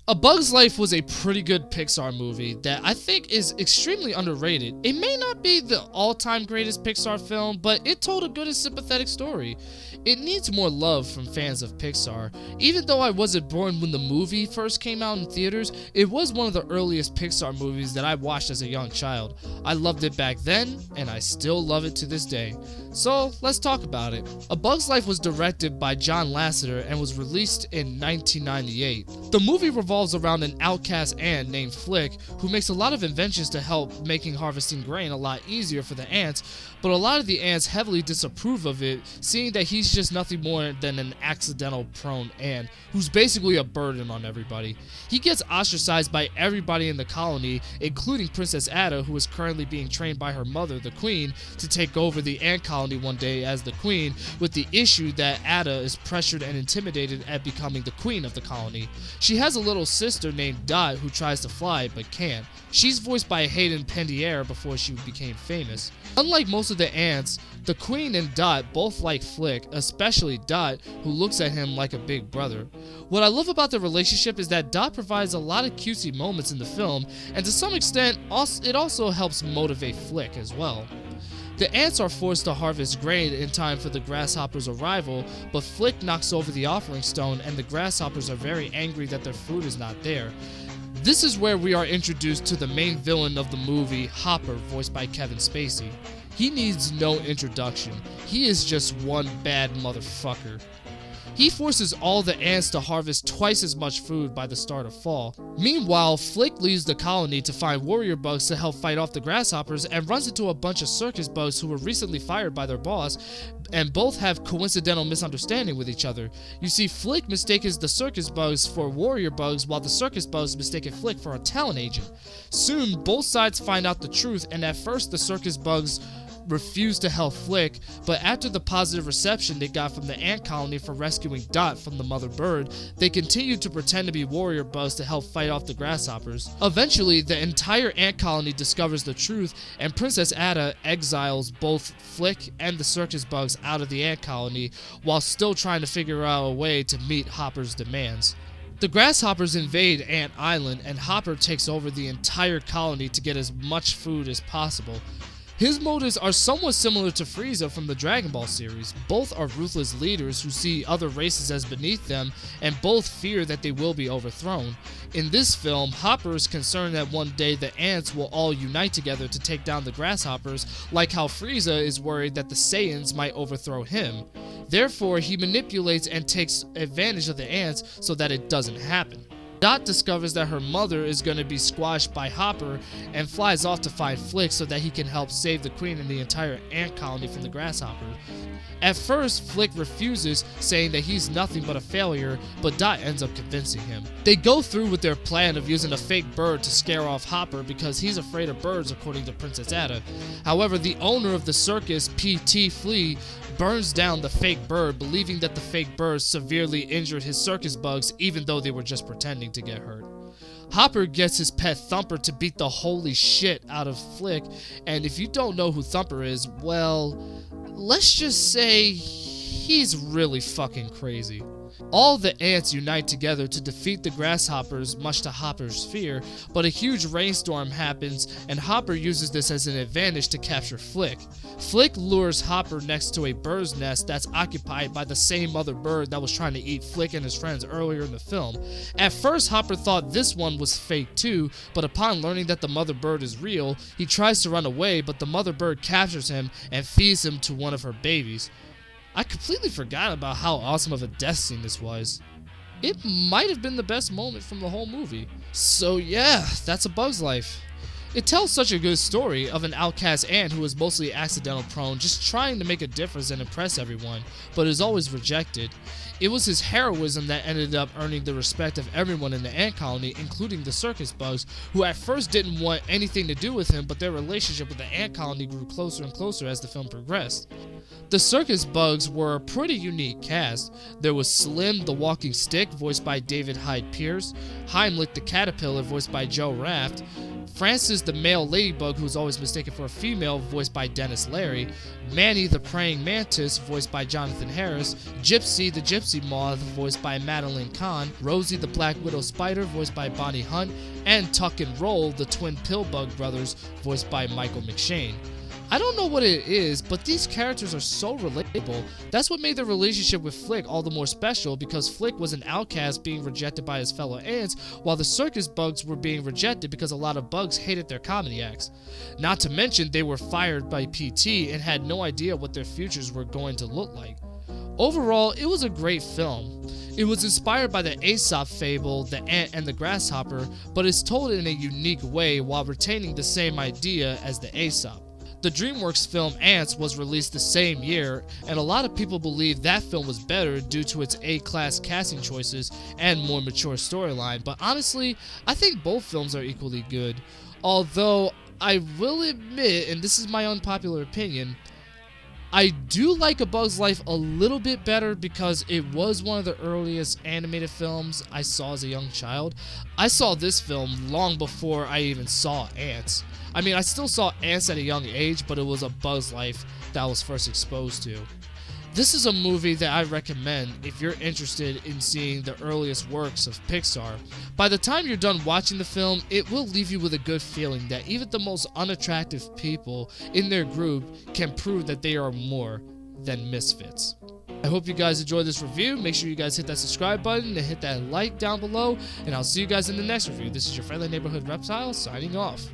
A Bug's Life was a pretty good Pixar movie that I think is extremely underrated. It may not be the all-time greatest Pixar film, but it told a good and sympathetic story. It needs more love from fans of Pixar. Even though I wasn't born when the movie first came out in theaters, it was one of the earliest Pixar movies that I watched as a young child. I loved it back then, and I still love it to this day. So, let's talk about it. A Bug's Life was directed by John Lasseter and was released in 1998. The movie revolves around an outcast ant named Flick, who makes a lot of inventions to help making harvesting grain a lot easier for the ants, but a lot of the ants heavily disapprove of it, seeing that he's just nothing more than an accidental prone ant, who's basically a burden on everybody. He gets ostracized by everybody in the colony, including Princess Ada, who is currently being trained by her mother, the Queen, to take over the ant colony one day as the Queen, with the issue that Ada is pressured and intimidated at becoming the Queen of the colony. She has a little sister named Dot who tries to fly but can't. She's voiced by Hayden Panettiere before she became famous. Unlike most of the ants, the Queen and Dot both like Flick, especially Dot, who looks at him like a big brother. What I love about their relationship is that Dot provides a lot of cutesy moments in the film, and to some extent, it also helps motivate Flick as well. The ants are forced to harvest grain in time for the grasshoppers' arrival, but Flick knocks over the offering stone and the grasshoppers are very angry that their food is not there. This is where we are introduced to the main villain of the movie, Hopper, voiced by Kevin Spacey. He needs no introduction. He is just one bad motherfucker. He forces all the ants to harvest twice as much food by the start of fall. Meanwhile, Flick leaves the colony to find warrior bugs to help fight off the grasshoppers and runs into a bunch of circus bugs who were recently fired by their boss, and both have coincidental misunderstanding with each other. You see, Flick mistakes the circus bugs for warrior bugs, while the circus bugs mistake Flick for a talent agent. Soon, both sides find out the truth, and at first the circus bugs refused to help Flick, but after the positive reception they got from the ant colony for rescuing Dot from the mother bird, they continued to pretend to be warrior bugs to help fight off the grasshoppers. Eventually, the entire ant colony discovers the truth, and Princess Ada exiles both Flick and the circus bugs out of the ant colony, while still trying to figure out a way to meet Hopper's demands. The grasshoppers invade Ant Island, and Hopper takes over the entire colony to get as much food as possible. His motives are somewhat similar to Frieza from the Dragon Ball series. Both are ruthless leaders who see other races as beneath them, and both fear that they will be overthrown. In this film, Hopper is concerned that one day the ants will all unite together to take down the grasshoppers, like how Frieza is worried that the Saiyans might overthrow him. Therefore, he manipulates and takes advantage of the ants so that it doesn't happen. Dot discovers that her mother is going to be squashed by Hopper and flies off to find Flick so that he can help save the Queen and the entire ant colony from the grasshopper. At first, Flick refuses, saying that he's nothing but a failure, but Dot ends up convincing him. They go through with their plan of using a fake bird to scare off Hopper because he's afraid of birds, according to Princess Ada. However, the owner of the circus, P.T. Flea, burns down the fake bird, believing that the fake bird severely injured his circus bugs even though they were just pretending to get hurt. Hopper gets his pet Thumper to beat the holy shit out of Flick, and if you don't know who Thumper is, well, let's just say he's really fucking crazy. All the ants unite together to defeat the grasshoppers, much to Hopper's fear, but a huge rainstorm happens, and Hopper uses this as an advantage to capture Flick. Flick lures Hopper next to a bird's nest that's occupied by the same mother bird that was trying to eat Flick and his friends earlier in the film. At first, Hopper thought this one was fake too, but upon learning that the mother bird is real, he tries to run away, but the mother bird captures him and feeds him to one of her babies. I completely forgot about how awesome of a death scene this was. It might have been the best moment from the whole movie. So yeah, that's A Bug's Life. It tells such a good story of an outcast ant who is mostly accidental prone, just trying to make a difference and impress everyone, but is always rejected. It was his heroism that ended up earning the respect of everyone in the ant colony, including the circus bugs, who at first didn't want anything to do with him, but their relationship with the ant colony grew closer and closer as the film progressed. The Circus Bugs were a pretty unique cast. There was Slim the Walking Stick, voiced by David Hyde Pierce, Heimlich the Caterpillar, voiced by Joe Raft, Francis the Male Ladybug, who was always mistaken for a female, voiced by Dennis Leary, Manny the Praying Mantis, voiced by Jonathan Harris, Gypsy the Gypsy Moth, voiced by Madeline Kahn, Rosie the Black Widow Spider, voiced by Bonnie Hunt, and Tuck and Roll, the twin Pillbug brothers, voiced by Michael McShane. I don't know what it is, but these characters are so relatable. That's what made their relationship with Flick all the more special, because Flick was an outcast being rejected by his fellow ants, while the Circus Bugs were being rejected because a lot of bugs hated their comedy acts. Not to mention, they were fired by PT and had no idea what their futures were going to look like. Overall, it was a great film. It was inspired by the Aesop fable, The Ant and the Grasshopper, but is told in a unique way while retaining the same idea as the Aesop. The DreamWorks film Ants was released the same year, and a lot of people believe that film was better due to its A-class casting choices and more mature storyline, but honestly, I think both films are equally good. Although, I will admit, and this is my unpopular opinion, I do like A Bug's Life a little bit better because it was one of the earliest animated films I saw as a young child. I saw this film long before I even saw Ants. I mean, I still saw Ants at a young age, but it was A Bug's Life that I was first exposed to. This is a movie that I recommend if you're interested in seeing the earliest works of Pixar. By the time you're done watching the film, it will leave you with a good feeling that even the most unattractive people in their group can prove that they are more than misfits. I hope you guys enjoyed this review. Make sure you guys hit that subscribe button and hit that like down below, and I'll see you guys in the next review. This is your friendly neighborhood Reptile signing off.